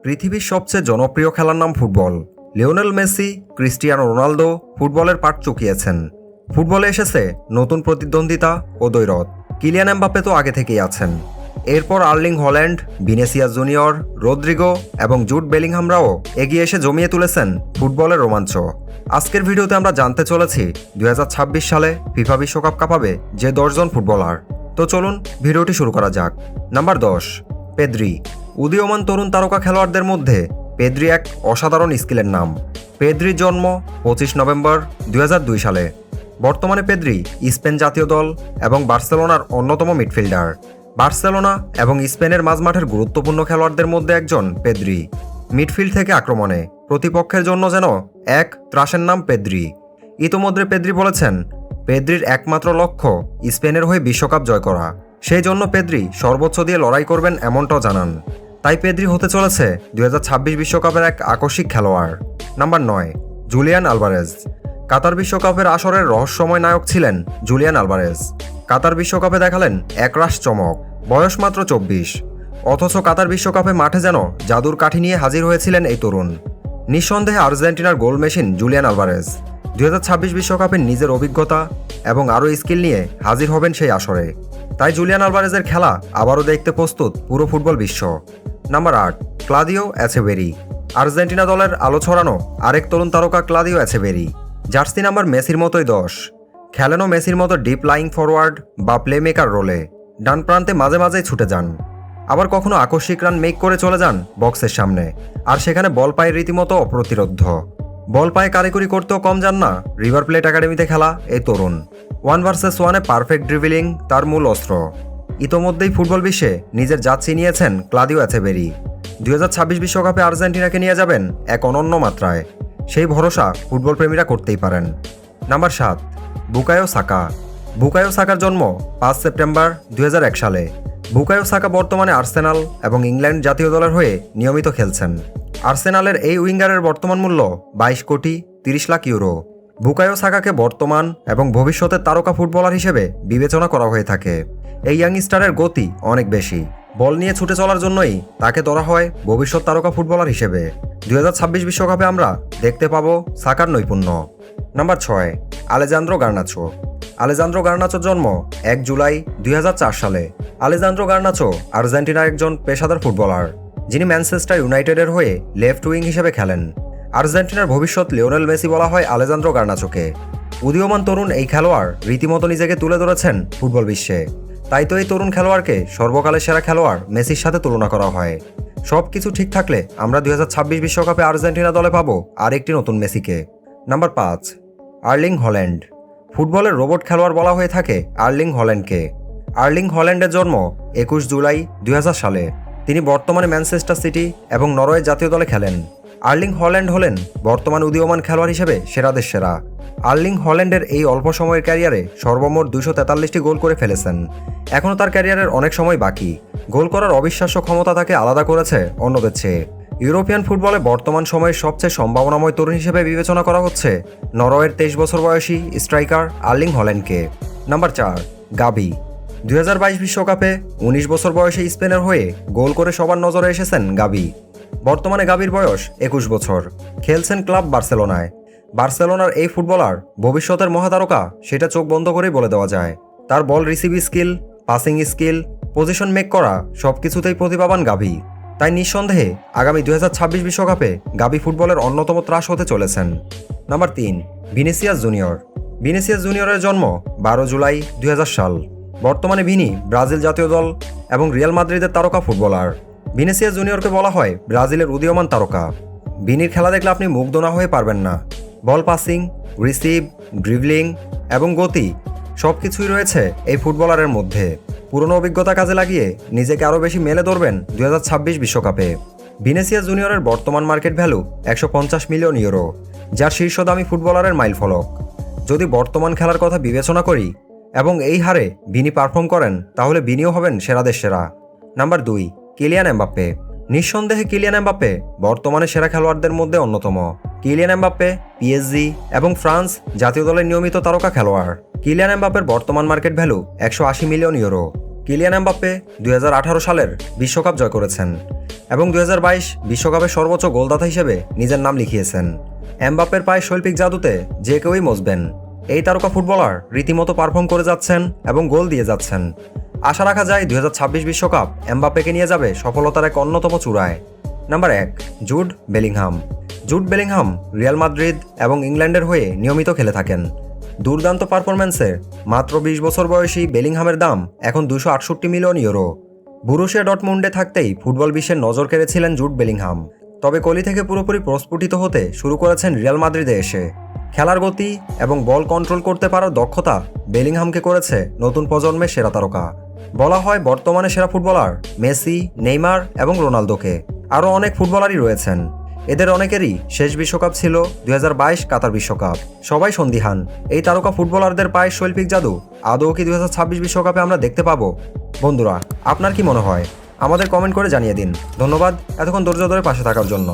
পৃথিবীর সবচেয়ে জনপ্রিয় খেলার নাম football. Lionel Messi, Cristiano Ronaldo ফুটবলের পাট চুকিয়েছেন। ফুটবলে এসেছে নতুন প্রতিদ্বন্দ্বিতা ও দ্বৈরথ। কিলিয়ান এমবাপ্পে তো আগে থেকেই আছেন। এরপর Erling Haaland, Vinicius Junior, Rodrigo এবং জুড বেলিংহামরাও এগিয়ে এসে জমিয়ে তুলেছেন ফুটবলের রোমাঞ্চ। আজকের ভিডিওতে আমরা জানতে চলেছি 2026 সালে ফিফা বিশ্বকাপ কাঁপাবে যে 10 জন ফুটবলার। তো চলুন ভিডিওটি শুরু করা যাক। Number 10, Pedri. উদীয়মান তরুণ তারকা খেলোয়াড়দের মধ্যে পেদ্রি এক অসাধারণ স্কিলের নাম। পেদ্রির জন্ম 25 নভেম্বর 2002 সালে। বর্তমানে পেদ্রি স্পেন জাতীয় দল এবং বার্সেলোনার অন্যতম মিডফিল্ডার। বার্সেলোনা এবং স্পেনের মাঝমাঠের গুরুত্বপূর্ণ খেলোয়াড়দের মধ্যে একজন পেদ্রি। মিডফিল্ড থেকে আক্রমণে প্রতিপক্ষের জন্য যেন এক ত্রাসের নাম পেদ্রি। ইতোমধ্যে পেদ্রি বলেছেন, পেদ্রির একমাত্র লক্ষ্য স্পেনের হয়ে বিশ্বকাপ জয় করা। সেই জন্য পেদ্রি সর্বোচ্চ দিয়ে লড়াই করবেন এমনটাও জানান। তাই পেদ্রি হতে চলেছে 2026 বিশ্বকাপের এক আকস্মিক খেলোয়াড়। Number 9, Julian Alvarez. কাতার বিশ্বকাপের আসরের রহস্যময় নায়ক ছিলেন জুলিয়ান আলভারেজ। কাতার বিশ্বকাপে দেখালেন একরাশ চমক। বয়স মাত্র 24, অথচ কাতার বিশ্বকাপে মাঠে যেন জাদুর কাঠি নিয়ে হাজির হয়েছিলেন এই তরুণ। নিঃসন্দেহে আর্জেন্টিনার গোল মেশিন জুলিয়ান আলভারেজ 2026 বিশ্বকাপে নিজের অভিজ্ঞতা এবং আরও স্কিল নিয়ে হাজির হবেন সেই আসরে। তাই জুলিয়ান আলভারেজের খেলা আবারও দেখতে প্রস্তুত পুরো ফুটবল বিশ্ব। Number 8, Claudio Echeverri. আর্জেন্টিনা দলের আলো ছড়ানো আরেক তরুণ তারকা ক্লাদিও এচেভেরি। জার্সি নাম্বার মেসির মতোই 10। খেলেনও মেসির মতো ডিপ লাইং ফরওয়ার্ড বা প্লেমেকার রোলে। ডান প্রান্তে মাঝে মাঝেই ছুটে যান, আবার কখনো আকস্মিক রান মেক করে চলে যান বক্সের সামনে। আর সেখানে বল পায়ে রীতিমতো অপ্রতিরোধ্য। বল পায়ে কারিগরি করতেও কম যান না রিভার প্লেট একাডেমিতে খেলা এই তরুণ। 1 ভার্সেস 1-এ পারফেক্ট ড্রিবলিং তার মূল অস্ত্র। ইতোমধ্যেই ফুটবল বিশ্বে নিজের জাত চিনিয়েছেন ক্লাদিও এচেভেরি। 2026 বিশ্বকাপে আর্জেন্টিনাকে নিয়ে যাবেন এক অনন্য মাত্রায়। সেই ভরসা ফুটবল প্রেমীরা করতেই পারেন। Number 7, Bukayo Saka. বুকায়ো সাকার জন্ম 5 সেপ্টেম্বর 2001 সালে। বুকায়ো সাকা বর্তমানে আর্সেনাল এবং ইংল্যান্ড জাতীয় দলের হয়ে নিয়মিত খেলছেন। আর্সেনালের এই উইঙ্গারের বর্তমান মূল্য 22 কোটি 30 লাখ ইউরো। বুকায়ো সাকাকে বর্তমান এবং ভবিষ্যতের তারকা ফুটবলার হিসেবে বিবেচনা করা হয়ে থাকে। এই ইয়াংস্টারের গতি অনেক বেশি। বল নিয়ে ছুটে চলার জন্যই তাকে ধরা হয় ভবিষ্যৎ তারকা ফুটবলার হিসেবে। 2026 বিশ্বকাপে আমরা দেখতে পাবো সাকার নৈপুণ্য। Number 6, Alejandro Garnacho. আলেজান্দ্রো গার্নাচোর জন্ম 1 জুলাই 2004 সালে। আলেজান্দ্রো গার্নাচো আর্জেন্টিনার একজন পেশাদার ফুটবলার, যিনি ম্যানচেস্টার ইউনাইটেডের হয়ে লেফট উইং হিসেবে খেলেন। আর্জেন্টিনার ভবিষ্যৎ লিওনেল মেসি বলা হয় আলেজান্দ্রো গার্নাচোকে। উদীয়মান তরুণ এই খেলোয়াড় রীতিমতো নিজেকে তুলে ধরেছেন ফুটবল বিশ্বে। তাই তো এই তরুণ খেলোয়াড়কে সর্বকালের সেরা খেলোয়াড় মেসির সাথে তুলনা করা হয়। সব কিছু ঠিক থাকলে আমরা 2026 বিশ্বকাপে আর্জেন্টিনা দলে পাবো আরেকটি নতুন মেসিকে। Number 5, Erling Haaland. ফুটবলের রোবট খেলোয়াড় বলা হয়ে থাকে আর্লিং হল্যান্ডকে। আর্লিং হল্যান্ডের জন্ম 21 জুলাই 2000 সালে। তিনি বর্তমানে ম্যানচেস্টার সিটি এবং নরওয়ে জাতীয় দলে খেলেন। আর্লিং হল্যান্ড হলেন বর্তমান উদীয়মান খেলোয়াড় হিসেবে সেরাদের সেরা। আর্লিং হল্যান্ডের এই অল্প সময়ের ক্যারিয়ারে সর্বমোট 243টি গোল করে ফেলেছেন। এখনও তার ক্যারিয়ারের অনেক সময় বাকি। গোল করার অবিশ্বাস্য ক্ষমতা তাকে আলাদা করেছে অন্যদের চেয়ে। ইউরোপিয়ান ফুটবলে বর্তমান সময়ের সবচেয়ে সম্ভাবনাময় তরুণ হিসেবে বিবেচনা করা হচ্ছে নরওয়ের 23 বছর বয়সী স্ট্রাইকার আর্লিং হল্যান্ডকে। নাম্বার 4, গাবি। 2022 বিশ্বকাপে 19 বছর বয়সে স্পেনের হয়ে গোল করে সবার নজরে এসেছেন গাবি। বর্তমানে গাবির বয়স 21 বছর। খেলছেন ক্লাব বার্সেলোনায়। বার্সেলোনার এই ফুটবলার ভবিষ্যতের মহাতারকা সেটা চোখ বন্ধ করেই বলে দেওয়া যায়। তার ball receive skill, passing skill, position make করা সবকিছুতেই প্রতিভাবান গাবি। তাই নিঃসন্দেহে আগামী 2026 বিশ্বকাপে গাবি ফুটবলের অন্যতম ত্রাস হতে চলেছেন। Number 3, Vinicius junior. ভিনিসিয়াস জুনিয়রের জন্ম 12 জুলাই 2000 সাল। বর্তমানে ভিনি ব্রাজিল জাতীয় দল এবং রিয়াল মাদ্রিদের তারকা ফুটবলার। ভিনিসিয়াস জুনিয়রকে বলা হয় ব্রাজিলের উদীয়মান তারকা। ভিনির খেলা দেখলে আপনি মুগ্ধ না হয়ে পারবেন না। বল পাসিং, রিসিভ, ড্রিবলিং এবং গতি সবকিছুই রয়েছে এই ফুটবলারের মধ্যে। পুরনো অভিজ্ঞতা কাজে লাগিয়ে নিজেকে আরও বেশি মেলে ধরবেন 2026 বিশ্বকাপে। ভিনিসিয়াস জুনিয়রের বর্তমান মার্কেট ভ্যালু 150 মিলিয়ন ইউরো, যার শীর্ষ দামি ফুটবলারের মাইলফলক। যদি বর্তমান খেলার কথা বিবেচনা করি এবং এই হারে ভিনি পারফর্ম করেন, তাহলে ভিনিও হবেন সেরাদের সেরা। Number 2, Kylian Mbappe. নিঃসন্দেহে কিলিয়ান এমবাপ্পে বর্তমানে সেরা খেলোয়াড়দের মধ্যে অন্যতম। কিলিয়ান এমবাপ্পে পিএসজি এবং ফ্রান্স জাতীয় দলের নিয়মিত তারকা খেলোয়াড়। কিলিয়ান এমবাপ্পের বর্তমান market value 180 million euro. Kylian Mbappe 2018 সালের বিশ্বকাপ জয় করেছেন এবং 2022 বিশ্বকাপের সর্বোচ্চ গোলদাতা হিসেবে নিজের নাম লিখিয়েছেন। এমবাপ্পের পায়ে শৈল্পিক জাদুতে যে কেউই মজবেন। এই তারকা ফুটবলার রীতিমতো পারফর্ম করে যাচ্ছেন এবং গোল দিয়ে যাচ্ছেন। আশা রাখা যায় 2026 বিশ্বকাপ এমবাপ্পেকে নিয়ে যাবে সফলতার এক অন্যতম চূড়ায়। Number 1, Jude Bellingham. Jude Bellingham Real Madrid এবং ইংল্যান্ডের হয়ে নিয়মিত খেলে থাকেন। দুর্দান্ত পারফরম্যান্সে মাত্র 20 বছর বয়সী বেলিংহামের দাম এখন 268 মিলিয়ন ইউরো। বুরুশিয়া ডর্টমুন্ডে থাকতেই ফুটবল বিশ্বের নজর কেড়েছিলেন জুড বেলিংহাম। তবে কলি থেকে পুরোপুরি প্রস্ফুটিত হতে শুরু করেছেন রিয়াল মাদ্রিদে এসে। খেলার গতি এবং বল কন্ট্রোল করতে পারার দক্ষতা বেলিংহামকে করেছে নতুন প্রজন্মের সেরা তারকা। বলা হয় বর্তমানে সেরা ফুটবলার মেসি, নেইমার এবং রোনালদোকে। আরও অনেক ফুটবলারই রয়েছেন। এদের অনেকেরই শেষ বিশ্বকাপ ছিল 2022 কাতার বিশ্বকাপ। সবাই সন্দিহান এই তারকা ফুটবলারদের পায়ে শৈল্পিক জাদু আদৌ কি 2026 বিশ্বকাপে আমরা দেখতে পাবো? বন্ধুরা, আপনার কি মনে হয়? আমাদের কমেন্ট করে জানিয়ে দিন। ধন্যবাদ এতক্ষণ ধৈর্য ধরে পাশে থাকার জন্য।